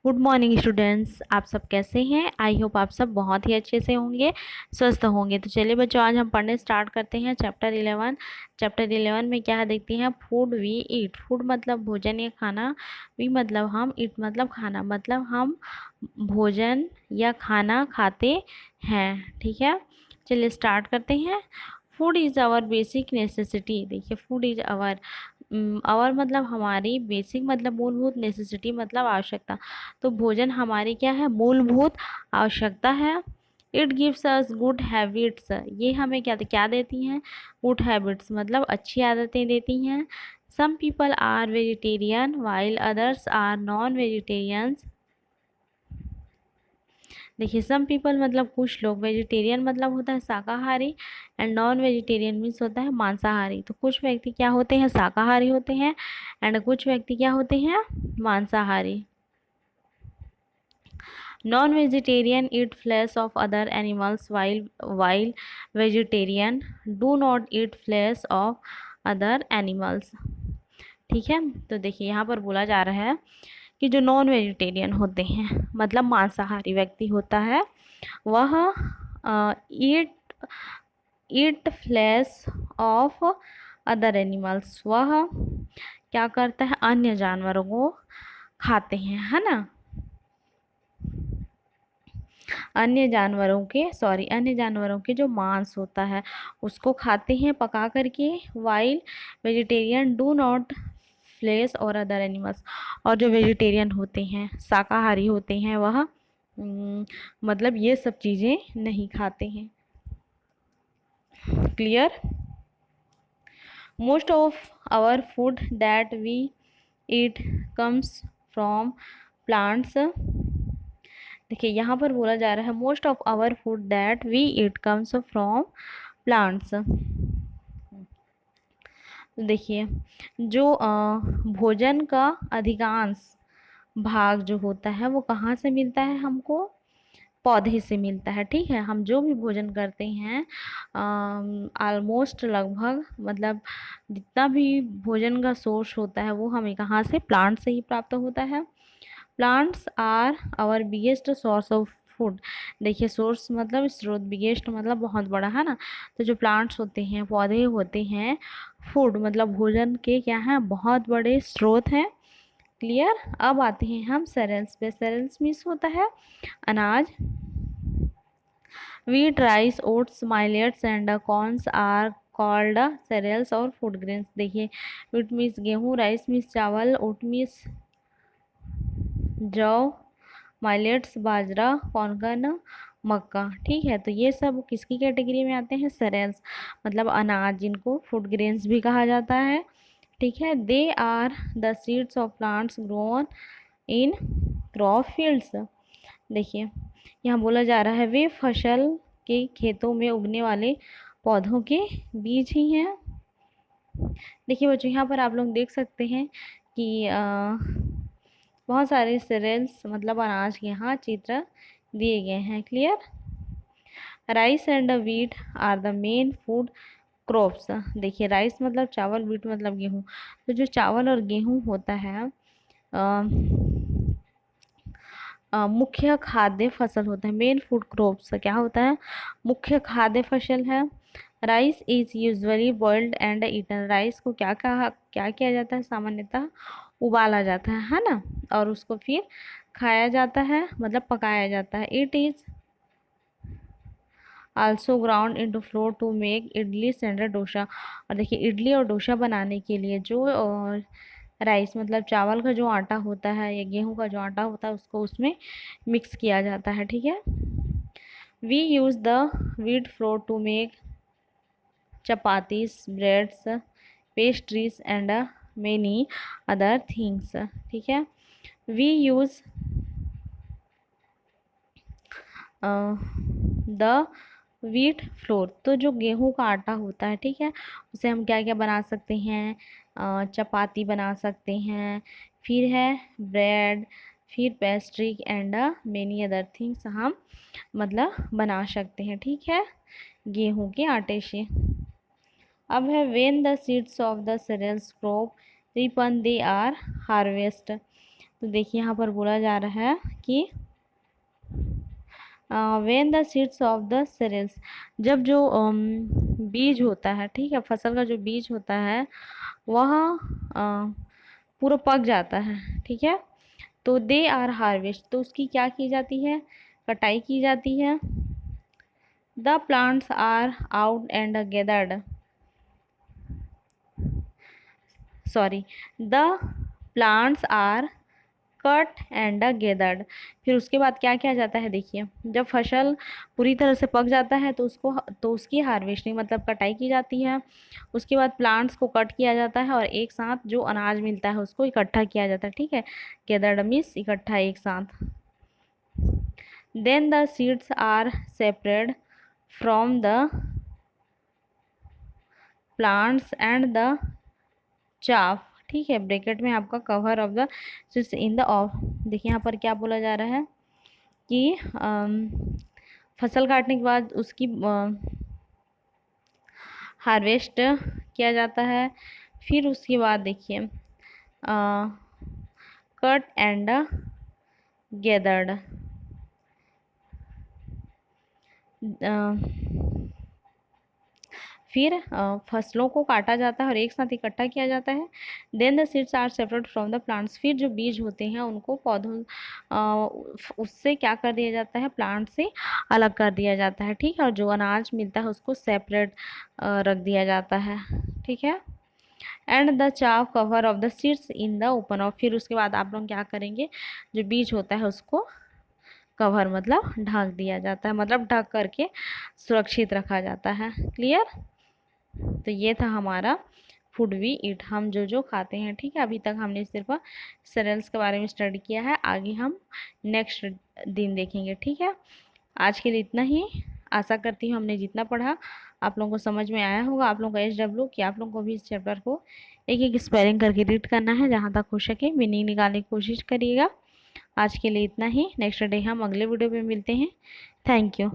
Good morning students, आप सब कैसे हैं। आई होप आप सब बहुत ही अच्छे से होंगे, स्वस्थ होंगे। तो चलिए बच्चों, आज हम पढ़ने स्टार्ट करते हैं चैप्टर 11 में क्या है देखते हैं। Food we eat. फूड मतलब भोजन या खाना, वी मतलब हम, ईट मतलब खाना, मतलब हम भोजन या खाना खाते हैं। ठीक है, चलिए स्टार्ट करते हैं। Food is our basic necessity. देखिए, फूड इज़ आवर मतलब हमारी, बेसिक मतलब मूलभूत, नेसेसिटी मतलब आवश्यकता। तो भोजन हमारी क्या है, मूलभूत आवश्यकता है। It gives us good habits. ये हमें क्या क्या देती हैं, गुड हैबिट्स मतलब अच्छी आदतें देती हैं। Some people are vegetarian while others are non vegetarians. देखिए, सम पीपल मतलब कुछ लोग, वेजिटेरियन मतलब होता है शाकाहारी, एंड नॉन वेजिटेरियन मीन्स होता है मांसाहारी। तो कुछ व्यक्ति क्या होते हैं, शाकाहारी होते हैं, एंड कुछ व्यक्ति क्या होते हैं, मांसाहारी। Non vegetarian eat flesh of other animals while vegetarian do not eat flesh of other animals. ठीक है, तो देखिए यहाँ पर बोला जा रहा है कि जो नॉन वेजिटेरियन होते हैं मतलब मांसाहारी व्यक्ति होता है, वह eat eat flesh of other animals. वह क्या करता है, अन्य जानवरों को खाते हैं, है ना। अन्य जानवरों के जो मांस होता है उसको खाते हैं पका करके। While vegetarian do not flesh or other animals. और जो वेजिटेरियन होते हैं, शाकाहारी होते हैं, वह मतलब ये सब चीज़ें नहीं खाते हैं। Clear. Most of our food that we eat comes from plants. देखिए यहाँ पर बोला जा रहा है most of our food that we eat comes from plants. देखिए, जो भोजन का अधिकांश भाग जो होता है वो कहाँ से मिलता है हमको, पौधे से मिलता है। ठीक है, हम जो भी भोजन करते हैं ऑलमोस्ट लगभग मतलब जितना भी भोजन का सोर्स होता है वो हमें कहाँ से, प्लांट से ही प्राप्त होता है। Plants are our biggest source of food. देखिए, सोर्स मतलब स्रोत, बिगेस्ट मतलब बहुत बड़ा, है ना। तो जो प्लांट्स होते हैं, पौधे होते हैं, फूड मतलब भोजन के क्या हैं, बहुत बड़े स्रोत हैं। क्लियर। अब आते हैं हम सेरेल्स पे। सेरेल्स मीन्स होता है अनाज। Wheat, rice, oats, millets and corns are called cereals और फूड ग्रेन्स। देखिए, वीट मीन्स गेहूँ, राइस मीन्स चावल, ओट मीन्स जौ, माइलेट्स बाजरा, कॉर्न मक्का। ठीक है, तो ये सब किसकी कैटेगरी में आते हैं, सेरेल्स मतलब अनाज, जिनको फूड ग्रेन्स भी कहा जाता है। ठीक है, they are the seeds of plants grown in crop fields. देखिए, यहाँ बोला जा रहा है वे फसल के खेतों में उगने वाले पौधों के बीज ही हैं। देखिए बच्चों, यहाँ पर आप लोग देख सकते हैं कि बहुत सारे सीरियल्स मतलब अनाज के यहाँ चित्र दिए गए हैं। Clear. Rice and wheat are the main food crops. देखिए, राइस मतलब चावल, व्हीट मतलब गेहूँ। तो जो चावल और गेहूँ होता है मुख्य खाद्य फसल होता है। मेन फूड क्रॉप्स क्या होता है, मुख्य खाद्य फसल है। Rice is usually boiled and eaten. Rice को क्या किया जाता है, सामान्यतः उबाला जाता है ना, और उसको फिर खाया जाता है मतलब पकाया जाता है। It is also ground into flour to make idli and dosa. और देखिए, इडली और डोसा बनाने के लिए जो राइस मतलब चावल का जो आटा होता है या गेहूं का जो आटा होता है उसको उसमें मिक्स किया जाता है। ठीक है, we use the wheat flour to make chapatis, breads, pastries and many other things. ठीक है, we use the wheat flour. तो जो गेहूं का आटा होता है, ठीक है, उसे हम क्या क्या बना सकते हैं, चपाती बना सकते हैं, फिर है ब्रेड, फिर pastry and many other things हम मतलब बना सकते हैं। ठीक है, गेहूं के आटे से। अब है when the seeds of the cereals crop ripen they are harvest. तो देखिए यहाँ पर बोला जा रहा है कि when the seeds of the cereals, जब जो बीज होता है, ठीक है, फसल का जो बीज होता है वह पूरा पक जाता है, ठीक है, तो दे आर हार्वेस्ट, तो उसकी क्या की जाती है, कटाई की जाती है। The plants are out and gathered, sorry, the plants are cut and gathered. फिर उसके बाद क्या किया जाता है, देखिए जब फसल पूरी तरह से पक जाता है तो उसकी हार्वेस्टिंग मतलब कटाई की जाती है। उसके बाद प्लांट्स को कट किया जाता है और एक साथ जो अनाज मिलता है उसको इकट्ठा किया जाता है, ठीक है, गेदर्ड मीन्स इकट्ठा एक साथ। Then the seeds are separate from the plants and the chaff, ठीक है, ब्रैकेट में आपका cover of the seeds in the of. देखिए यहाँ पर क्या बोला जा रहा है कि फसल काटने के बाद उसकी हार्वेस्ट किया जाता है। फिर उसके बाद देखिए कट एंड गैदर्ड, फिर फसलों को काटा जाता है और एक साथ इकट्ठा किया जाता है। Then the seeds are separate from the plants, फिर जो बीज होते हैं उनको पौधों उससे क्या कर दिया जाता है, प्लांट से अलग कर दिया जाता है, ठीक है, और जो अनाज मिलता है उसको सेपरेट रख दिया जाता है, ठीक है। एंड द चाव cover of the seeds in the open of, फिर उसके बाद आप लोग क्या करेंगे, जो बीज होता है उसको कवर मतलब ढक दिया जाता है, मतलब ढक करके सुरक्षित रखा जाता है। क्लियर। तो ये था हमारा फूड वी ईट, हम जो जो खाते हैं, ठीक है। अभी तक हमने सिर्फ सीरियल्स के बारे में स्टडी किया है, आगे हम नेक्स्ट दिन देखेंगे, ठीक है। आज के लिए इतना ही। आशा करती हूँ हमने जितना पढ़ा आप लोगों को समझ में आया होगा। आप लोगों को SW कि आप लोगों को भी इस चैप्टर को एक एक स्पेलिंग करके रीड करना है, जहाँ तक हो सके मीनिंग निकालने की कोशिश करिएगा। आज के लिए इतना ही। नेक्स्ट डे हम अगले वीडियो में मिलते हैं। Thank you.